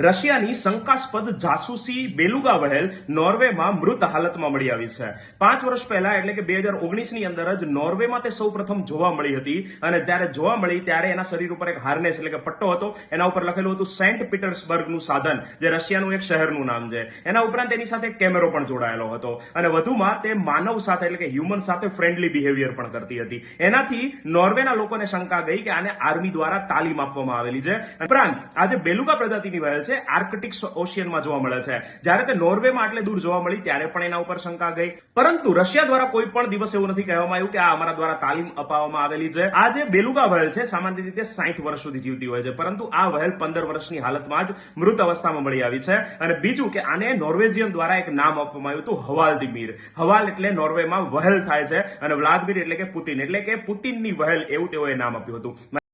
રશિયાની શંકાસ્પદ જાસૂસી બેલુગા વહેલ નોર્વેમાં મૃત હાલતમાં મળી આવી છે. 5 વર્ષ પહેલા એટલે કે 2019ની અંદર જ નોર્વેમાં તે સૌપ્રથમ જોવા મળી હતી અને ત્યારે જોવા મળી ત્યારે એના શરીર ઉપર એક હાર્નેસ એટલે કે પટ્ટો હતો. એના ઉપર લખેલું હતું સેન્ટ પીટર્સબર્ગનું સાધન, જે રશિયાનું એક શહેરનું નામ છે. એના ઉપરાંત તેની સાથે એક કેમેરો પણ જોડાયેલો હતો અને વધુમાં તે માનવ સાથે એટલે કે હ્યુમન સાથે ફ્રેન્ડલી બિહેવિયર પણ કરતી હતી. એનાથી નોર્વેના લોકોને શંકા ગઈ કે આને આર્મી દ્વારા તાલીમ આપવામાં આવેલી છે. ઉપરાંત આજે બેલુગા પ્રજાતિની વહેલ છે આર્કટિક ઓશિયનમાં જોવા મળે છે. જ્યારે તે નોર્વેમાં આટલે દૂર જોવા મળી ત્યારે પણ એના ઉપર શંકા ગઈ, પરંતુ રશિયા દ્વારા કોઈ પણ દિવસ એવું નથી કહેવામાં આવ્યું કે આ અમારા દ્વારા તાલીમ અપાવવામાં આવેલી છે. આ જે બેલુગા વહેલ છે સામાન્ય રીતે 60 વર્ષ સુધી જીવતી હોય છે, પરંતુ આ વહેલ 15 વર્ષની હાલતમાં જ મૃત અવસ્થામાં મળી આવી છે. અને બીજું કે આને નોર્વેજિયન દ્વારા એક નામ આપવામાં આવ્યું હતું, હવાલ્દીમીર. હવાલ એટલે નોર્વેમાં વહેલ થાય છે અને વ્લાદમીર એટલે કે પુતિન, એટલે કે પુતિનની વહેલ એવું તેઓએ નામ આપ્યું હતું.